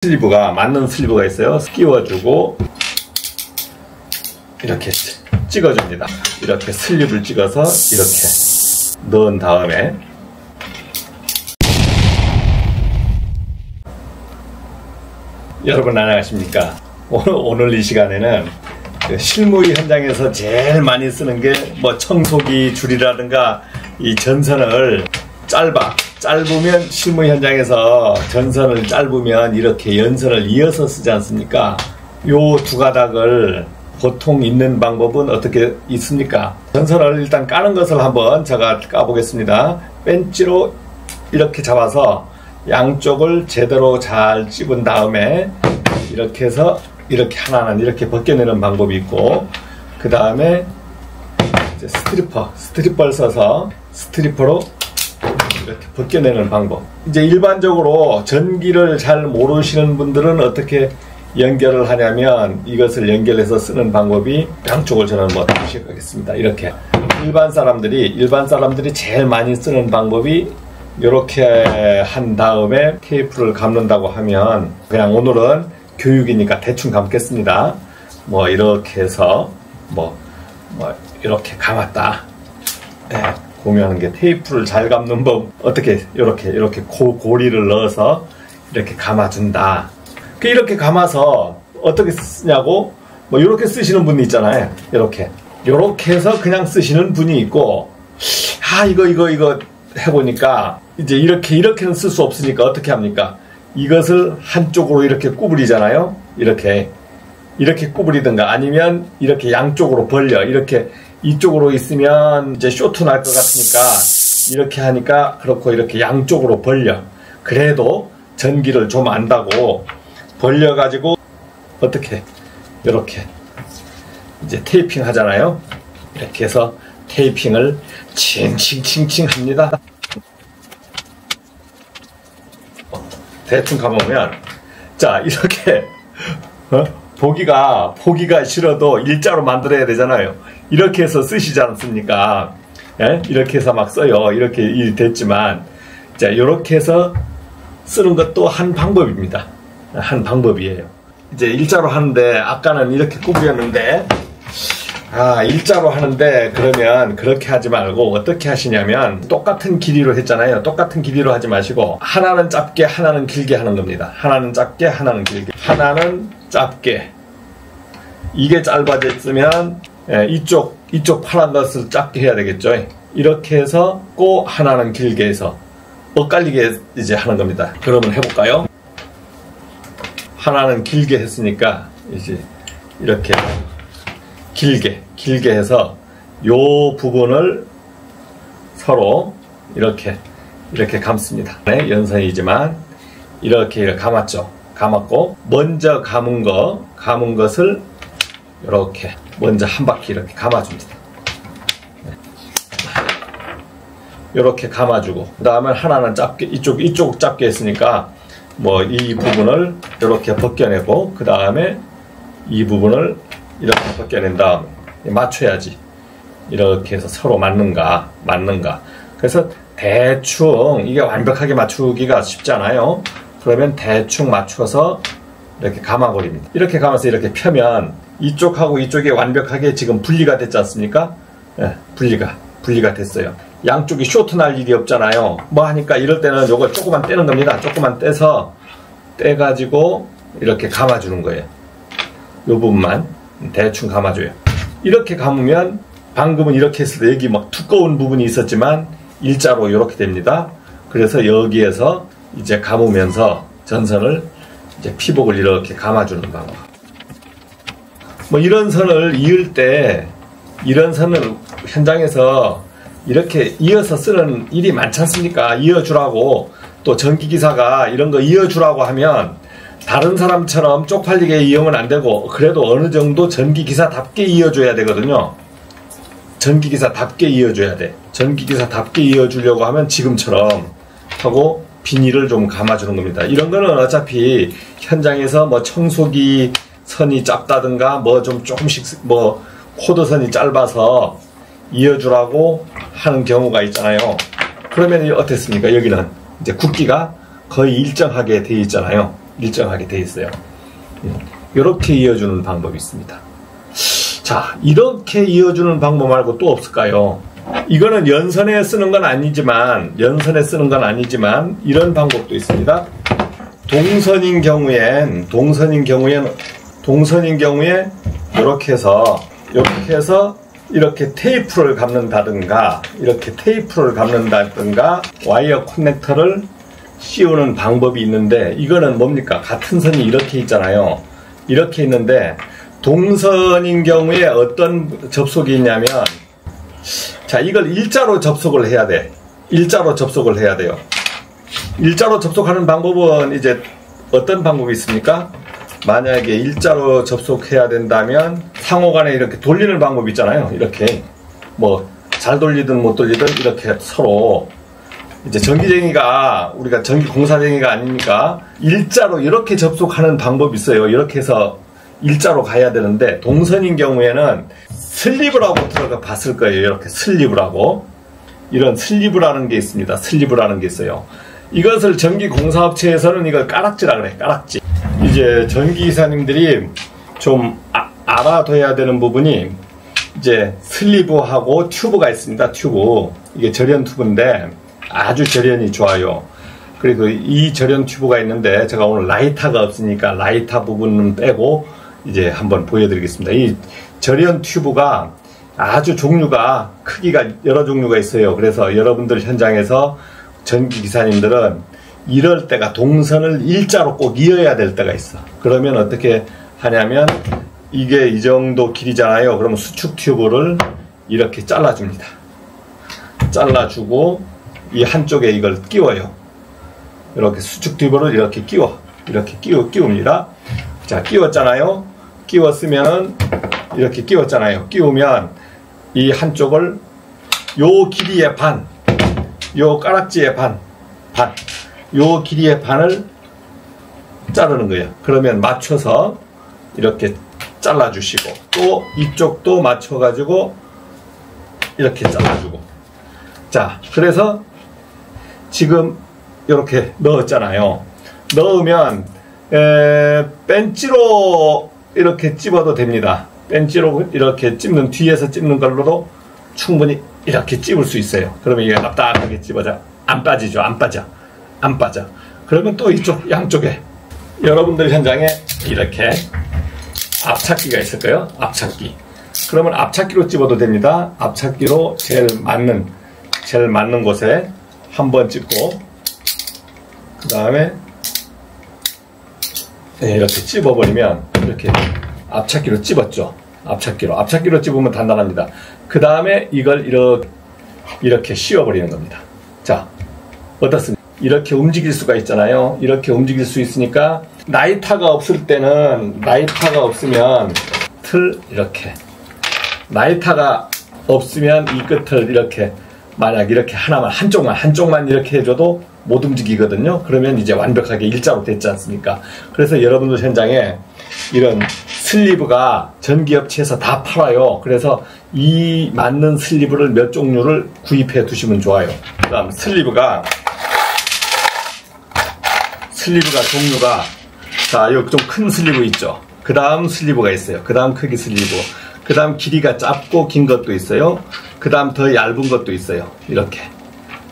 슬리브가 맞는 슬리브가 있어요. 끼워주고 이렇게 찍어줍니다. 이렇게 슬리브를 찍어서 이렇게 넣은 다음에 여러분 안녕하십니까? 오늘 이 시간에는 실무 현장에서 제일 많이 쓰는 게 뭐 청소기 줄이라든가 이 전선을 짧으면 실무 현장에서 전선을 짧으면 이렇게 연선을 이어서 쓰지 않습니까? 요 두 가닥을 보통 있는 방법은 어떻게 있습니까? 전선을 일단 까는 것을 한번 제가 까보겠습니다. 벤치로 이렇게 잡아서 양쪽을 제대로 잘 찝은 다음에 이렇게 해서 이렇게 하나는 이렇게 벗겨내는 방법이 있고, 그 다음에 스트리퍼를 써서 스트리퍼로 이렇게 벗겨내는 방법. 이제 일반적으로 전기를 잘 모르시는 분들은 어떻게 연결을 하냐면 이것을 연결해서 쓰는 방법이 양쪽을 저는 시작하겠습니다. 이렇게 일반 사람들이 제일 많이 쓰는 방법이 이렇게 한 다음에 테이프를 감는다고 하면, 그냥 오늘은 교육이니까 대충 감겠습니다. 이렇게 해서 이렇게 감았다. 네, 공유하는 게 테이프를 잘 감는 법. 어떻게 이렇게 고리를 넣어서 이렇게 감아준다. 이렇게 감아서 어떻게 쓰냐고, 이렇게 쓰시는 분이 있잖아요. 이렇게 해서 그냥 쓰시는 분이 있고, 이거 해보니까 이제 이렇게는 쓸 수 없으니까 어떻게 합니까? 이것을 한쪽으로 이렇게 구부리잖아요. 이렇게 구부리든가 아니면 이렇게 양쪽으로 벌려. 이렇게 이쪽으로 있으면 이제 쇼트 날 것 같으니까 이렇게 하니까 그렇고, 이렇게 양쪽으로 벌려. 그래도 전기를 좀 안다고 벌려가지고 어떻게 이렇게 이제 테이핑 하잖아요. 이렇게 해서 테이핑을 칭칭칭칭 합니다. 대충 감으면, 자, 이렇게 보기가 싫어도 일자로 만들어야 되잖아요. 이렇게 해서 쓰시지 않습니까? 예? 이렇게 해서 막 써요. 이렇게 일이 됐지만, 자, 이렇게 해서 쓰는 것도 한 방법입니다. 한 방법이에요. 이제 일자로 하는데, 아까는 이렇게 구부렸는데, 일자로 하는데, 그러면 그렇게 하지 말고 어떻게 하시냐면, 똑같은 길이로 했잖아요. 똑같은 길이로 하지 마시고, 하나는 짧게, 하나는 길게 하는 겁니다. 하나는 짧게, 하나는 길게. 하나는 짧게. 이게 짧아졌으면, 이쪽 파란 것을 짧게 해야 되겠죠. 이렇게 해서 꼭 하나는 길게 해서 엇갈리게 이제 하는 겁니다. 그러면 해볼까요? 하나는 길게 했으니까 이제 이렇게 길게 해서 요 부분을 서로 이렇게 감습니다. 네, 연선이지만 이렇게 감았죠. 감았고, 먼저 감은 것을 이렇게 먼저 한 바퀴 이렇게 감아줍니다. 이렇게 감아주고, 그 다음에 하나는 짧게, 이쪽 짧게 했으니까 이 부분을 이렇게 벗겨내고, 그 다음에 이 부분을 이렇게 벗겨낸 다음에 맞춰야지. 이렇게 해서 서로 맞는가. 그래서 대충, 이게 완벽하게 맞추기가 쉽잖아요. 그러면 대충 맞춰서 이렇게 감아버립니다. 이렇게 감아서 이렇게 펴면 이쪽하고 이쪽이 완벽하게 지금 분리가 됐지 않습니까? 네, 분리가 됐어요. 양쪽이 쇼트 날 일이 없잖아요. 하니까 이럴 때는 요걸 조금만 떼는 겁니다. 조금만 떼가지고 이렇게 감아주는 거예요. 요 부분만 대충 감아줘요. 이렇게 감으면, 방금은 이렇게 했을 때 여기 두꺼운 부분이 있었지만 일자로 이렇게 됩니다. 그래서 여기에서 이제 감으면서 전선을 이제 피복을 이렇게 감아주는 방법. 이런 선을 이을 때, 이런 선을 현장에서 이렇게 이어서 쓰는 일이 많지 않습니까? 이어주라고, 또 전기기사가 이런 거 이어주라고 하면 다른 사람처럼 쪽팔리게 이용은 안 되고, 그래도 어느 정도 전기기사답게 이어줘야 되거든요. 전기기사답게 이어줘야 돼. 전기기사답게 이어주려고 하면 지금처럼 하고 비닐을 좀 감아주는 겁니다. 이런 거는 어차피 현장에서 청소기 선이 짧다든가 조금씩 코드선이 짧아서 이어주라고 하는 경우가 있잖아요. 그러면 어땠습니까? 여기는 이제 굵기가 거의 일정하게 되어 있잖아요. 일정하게 돼 있어요. 이렇게 이어주는 방법이 있습니다. 자, 이렇게 이어주는 방법 말고 또 없을까요? 이거는 연선에 쓰는 건 아니지만 이런 방법도 있습니다. 동선인 경우에 이렇게 해서 이렇게 테이프를 감는다든가 와이어 커넥터를 씌우는 방법이 있는데, 이거는 뭡니까? 같은 선이 이렇게 있잖아요. 이렇게 있는데 동선인 경우에 어떤 접속이 있냐면, 자, 이걸 일자로 접속을 해야 돼요. 일자로 접속하는 방법은 이제 어떤 방법이 있습니까? 만약에 일자로 접속해야 된다면 상호간에 이렇게 돌리는 방법이 있잖아요. 이렇게 뭐 잘 돌리든 못 돌리든 이렇게 서로 이제 우리가 전기공사쟁이가 아니니까 일자로 이렇게 접속하는 방법이 있어요. 이렇게 해서 일자로 가야 되는데, 동선인 경우에는 슬리브라고 들어가 봤을 거예요. 이렇게 슬리브라고, 이런 슬리브라는 게 있습니다. 슬리브라는 게 있어요. 이것을 전기공사업체에서는 이걸 까락지라 그래. 까락지. 이제 전기기사님들이 좀 알아둬야 되는 부분이, 이제 슬리브하고 튜브가 있습니다. 튜브. 이게 절연 튜브인데 아주 절연이 좋아요. 그리고 이 절연 튜브가 있는데, 제가 오늘 라이터가 없으니까 라이터 부분은 빼고 이제 한번 보여드리겠습니다. 이 절연 튜브가 아주 종류가, 크기가 여러 종류가 있어요. 그래서 여러분들 현장에서 전기기사님들은 이럴 때가 동선을 일자로 꼭 이어야 될 때가 있어. 그러면 어떻게 하냐면, 이게 이 정도 길이잖아요. 그러면 수축 튜브를 이렇게 잘라줍니다. 잘라주고 이 한쪽에 이걸 끼워요. 이렇게 수축 튜브를 이렇게 끼웁니다. 자, 끼웠잖아요. 끼웠으면은 이렇게 끼웠잖아요. 끼우면 이 한쪽을 요 길이의 반, 요 까락지의 요 길이의 반을 자르는 거예요. 그러면 맞춰서 이렇게 잘라주시고, 또 이쪽도 맞춰가지고 이렇게 잘라주고. 자, 그래서 지금 이렇게 넣었잖아요. 넣으면 벤치로 이렇게 찝어도 됩니다. 벤치로 이렇게 찝는, 뒤에서 찝는 걸로도 충분히 이렇게 찝을 수 있어요. 그러면 이게 납작하게 찝어져. 안 빠지죠. 안 빠져. 그러면 또 이쪽 양쪽에 여러분들 현장에 이렇게 앞찾기가 있을 거예요. 앞찾기. 그러면 앞찾기로 찝어도 됩니다. 앞찾기로 제일 맞는 곳에 한번 찝고, 그 다음에 이렇게 찝어버리면, 이렇게 앞찾기로 찝었죠. 앞찾기로 찝으면 단단합니다. 그 다음에 이걸 이렇게 씌워버리는 겁니다. 자, 어떻습니까? 이렇게 움직일 수가 있잖아요. 이렇게 움직일 수 있으니까, 라이터가 없으면 이렇게, 라이터가 없으면 이 끝을 이렇게, 만약 이렇게 한쪽만 이렇게 해줘도 못 움직이거든요. 그러면 이제 완벽하게 일자로 됐지 않습니까? 그래서 여러분들 현장에 이런 슬리브가 전기업체에서 다 팔아요. 그래서 이 맞는 슬리브를 몇 종류를 구입해 두시면 좋아요. 그 다음 슬리브가 종류가, 자, 여기 좀 큰 슬리브 있죠. 그 다음 슬리브가 있어요. 그 다음 크기 슬리브. 그 다음 길이가 짧고 긴 것도 있어요. 그 다음 더 얇은 것도 있어요. 이렇게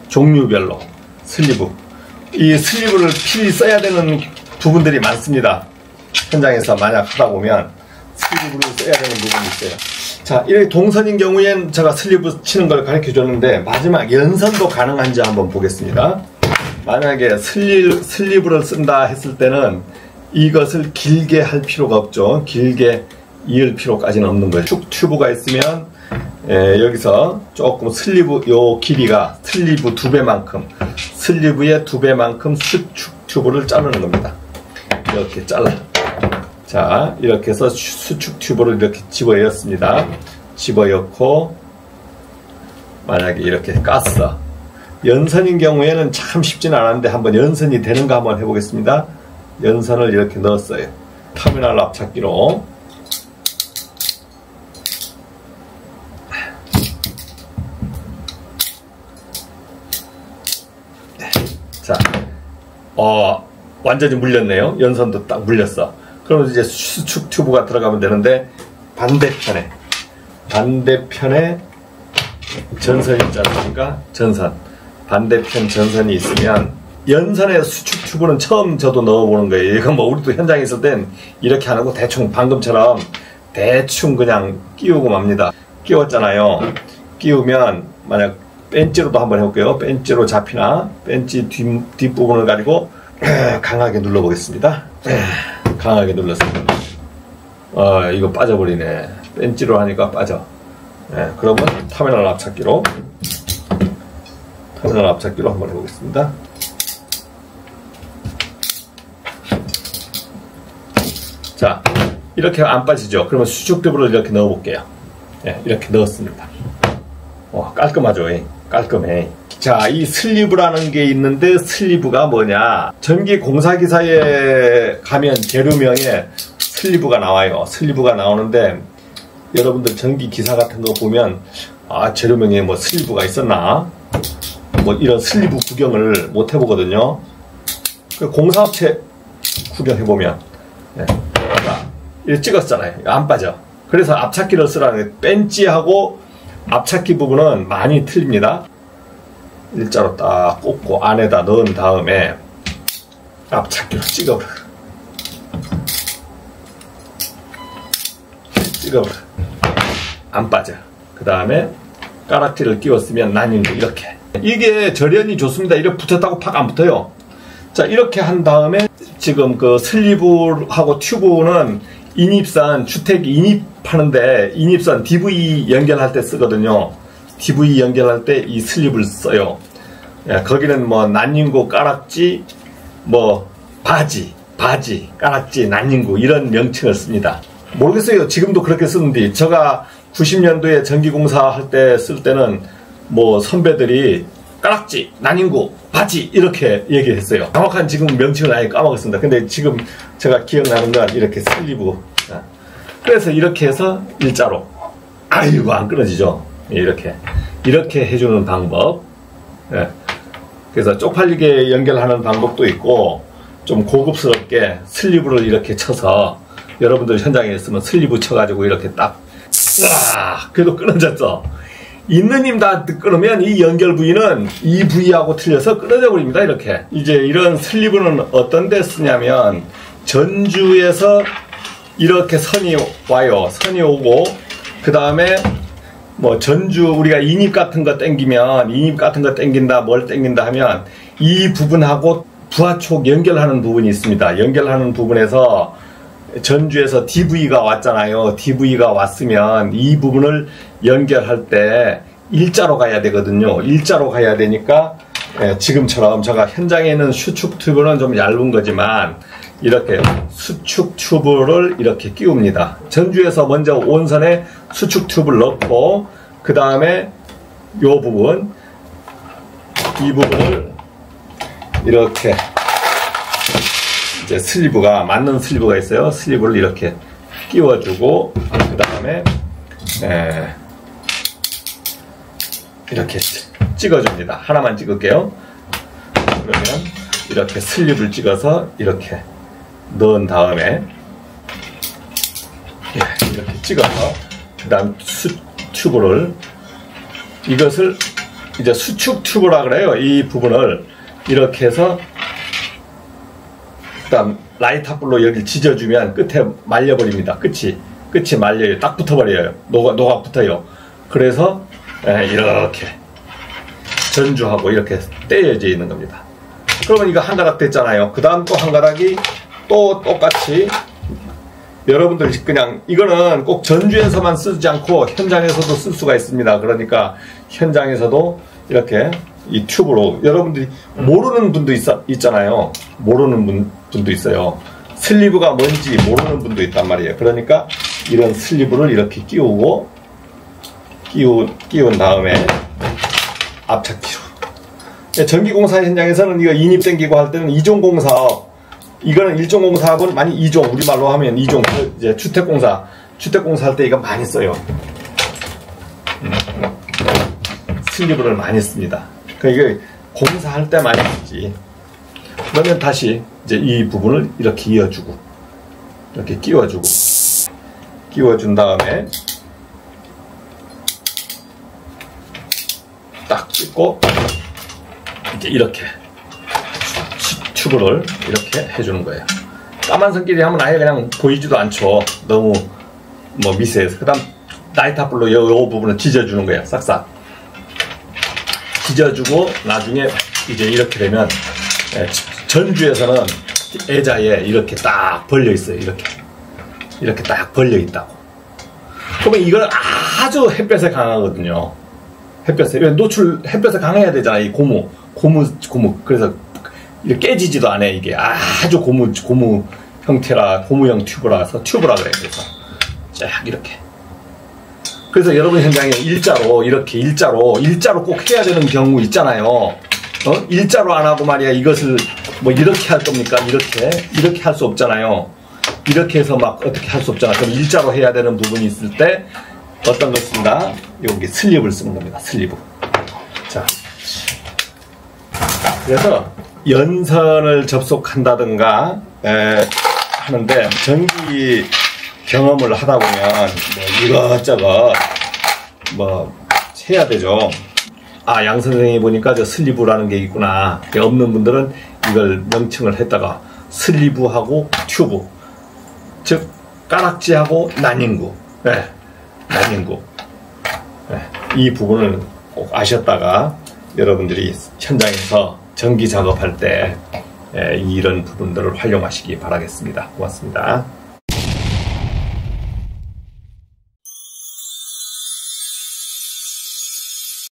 종류별로 슬리브. 이 슬리브를 필히 써야 되는 부분들이 많습니다. 현장에서 만약 하다 보면 슬리브를 써야 되는 부분이 있어요. 자, 이렇게 동선인 경우엔 제가 슬리브 치는 걸 가르쳐 줬는데, 마지막 연선도 가능한지 한번 보겠습니다. 만약에 슬리브를 쓴다 했을 때는 이것을 길게 할 필요가 없죠. 길게 이을 필요까지는 없는 거예요. 축 튜브가 있으면 여기서 조금 슬리브 요 길이가 슬리브 2배만큼, 슬리브의 2배만큼 수축 튜브를 자르는 겁니다. 이렇게 잘라. 자, 이렇게 해서 수축 튜브를 이렇게 집어넣습니다. 집어넣고, 만약에 이렇게 깠어. 연선인 경우에는 참 쉽진 않았는데 한번 연선이 되는가 한번 해보겠습니다. 연선을 이렇게 넣었어요. 터미널 앞찾기로. 자, 완전히 물렸네요. 연선도 딱 물렸어. 그러면 이제 수축 튜브가 들어가면 되는데 반대편에 전선이 있지 않습니까? 전선. 반대편 전선이 있으면 연선에 수축 튜브는 처음 저도 넣어보는 거예요. 이건 뭐 우리도 현장에 있을 땐 이렇게 안 하고 대충 방금처럼 대충 그냥 끼우고 맙니다. 끼웠잖아요. 끼우면 만약 벤치로도 한번 해볼게요. 벤치로 잡히나 벤치 뒷부분을 가지고 강하게 눌러보겠습니다. 강하게 눌렀습니다. 이거 빠져버리네. 벤치로 하니까 빠져. 그러면 터미널 앞찾기로 한번 해보겠습니다. 자, 이렇게 안 빠지죠. 그러면 수축 튜브를 이렇게 넣어볼게요. 이렇게 넣었습니다. 깔끔하죠. 깔끔해. 자, 이 슬리브라는 게 있는데 슬리브가 뭐냐? 전기 공사기사에 가면 재료명에 슬리브가 나와요. 슬리브가 나오는데 여러분들 전기 기사 같은 거 보면 재료명에 뭐 슬리브가 있었나? 뭐 이런 슬리브 구경을 못 해보거든요. 공사업체 구경해보면 이렇게 찍었잖아요. 안 빠져. 그래서 앞찾기를 쓰라는 벤치하고 앞찾기 부분은 많이 틀립니다. 일자로 딱 꽂고 안에다 넣은 다음에 앞찾기로 찍어버려. 안 빠져. 그 다음에 까락지를 끼웠으면 난임도 이렇게. 이게 절연이 좋습니다. 이렇게 붙었다고 팍 안 붙어요. 자, 이렇게 한 다음에 지금 그 슬리브하고 튜브는 인입선, 주택 인입하는데 인입선 DV 연결할 때 쓰거든요. DV 연결할 때 이 슬립을 써요. 거기는 뭐 난닝구, 까락지, 뭐 바지, 까락지, 난닝구 이런 명칭을 씁니다. 모르겠어요. 지금도 그렇게 쓰는데 제가 90년도에 전기공사 할 때 쓸 때는 뭐 선배들이 까락지, 난닝구, 바지 이렇게 얘기했어요. 정확한 지금 명칭을 아예 까먹었습니다. 근데 지금 제가 기억나는 건 이렇게 슬리브. 그래서 이렇게 해서 일자로. 아이고 안 끊어지죠. 이렇게 해주는 방법. 그래서 쪽팔리게 연결하는 방법도 있고 좀 고급스럽게 슬리브를 이렇게 쳐서 여러분들 현장에 있으면 슬리브 쳐가지고 이렇게 딱 그래도 끊어졌죠. 있는 힘 다 끊으면 이 연결 부위는 이 부위하고 틀려서 끊어져 버립니다. 이렇게. 이제 이런 슬리브는 어떤 데 쓰냐면 전주에서 이렇게 선이 와요. 선이 오고 그 다음에 뭐 전주 우리가 인입 같은 거 땡긴다 뭘 땡긴다 하면 이 부분하고 부하촉 연결하는 부분이 있습니다. 연결하는 부분에서 전주에서 DV가 왔잖아요. DV가 왔으면 이 부분을 연결할 때 일자로 가야 되거든요. 일자로 가야 되니까 지금처럼 제가 현장에 있는 수축 튜브는 좀 얇은 거지만 이렇게 수축 튜브를 이렇게 끼웁니다. 전주에서 먼저 온선에 수축 튜브를 넣고 그 다음에 이 부분을 이렇게 이제 슬리브가 맞는 슬리브가 있어요. 슬리브를 이렇게 끼워주고 그 다음에 이렇게 찍어줍니다. 하나만 찍을게요. 그러면 이렇게 슬립을 찍어서 이렇게 넣은 다음에 이렇게 찍어서 그 다음 튜브를 이것을 이제 수축 튜브라 그래요. 이 부분을 이렇게 해서 그 다음 라이터불로 여기를 지져주면 끝에 말려버립니다. 끝이 말려요. 딱 붙어버려요. 녹아 붙어요. 그래서 이렇게 전주하고 이렇게 떼어져 있는 겁니다. 그러면 이거 한 가닥 됐잖아요. 그 다음 또 한 가닥이 또 똑같이 여러분들 그냥 이거는 꼭 전주에서만 쓰지 않고 현장에서도 쓸 수가 있습니다. 그러니까 현장에서도 이렇게 이 튜브로 여러분들이 모르는 분도 있잖아요. 모르는 분도 있어요. 슬리브가 뭔지 모르는 분도 있단 말이에요. 그러니까 이런 슬리브를 이렇게 끼운 다음에 앞찾기로. 전기공사 현장에서는 이거 인입 땡기고 할 때는 2종 공사업, 이거는 1종 공사업은 많이 2종, 우리말로 하면 2종, 이제 주택공사 할 때 이거 많이 써요. 슬리브를 많이 씁니다. 그러니까 이게 공사할 때 많이 쓰지. 그러면 다시 이제 이 부분을 이렇게 이어주고, 이렇게 끼워주고, 끼워준 다음에 딱 찍고 이제 이렇게 튜브를 이렇게 해주는 거예요. 까만 선끼리 하면 아예 그냥 보이지도 않죠. 너무 뭐 미세해서. 그 다음 나이타불로 요 부분을 찢어주는 거예요. 싹싹 찢어주고 나중에 이제 이렇게 되면 전주에서는 애자에 이렇게 딱 벌려 있어요. 이렇게 딱 벌려 있다고. 그러면 이걸 아주 햇볕에 강하거든요. 햇볕에 햇볕에 강해야 되잖아. 이 고무. 그래서 이렇게 깨지지도 않아. 이게 아주 고무 형태라, 고무형 튜브라서 튜브라 그래. 그래서 쫙 이렇게. 그래서 여러분 현장에 일자로 꼭 해야 되는 경우 있잖아요. 일자로 안 하고 말이야 이것을 뭐 이렇게 할 겁니까? 이렇게 할 수 없잖아요. 이렇게 해서 막 어떻게 할 수 없잖아. 그럼 일자로 해야 되는 부분이 있을 때 어떤 걸 쓴다? 여기 슬립을 쓰는 겁니다. 슬리브. 자, 그래서 연선을 접속한다든가 하는데 전기 경험을 하다 보면 뭐 이것저것 뭐 해야 되죠. 양 선생님이 보니까 저 슬리브라는 게 있구나. 없는 분들은 이걸 명칭을 했다가 슬리브하고 튜브, 즉 가락지하고 난임구, 난임구, 이 부분을 꼭 아셨다가 여러분들이 현장에서 전기 작업할 때 이런 부분들을 활용하시기 바라겠습니다. 고맙습니다.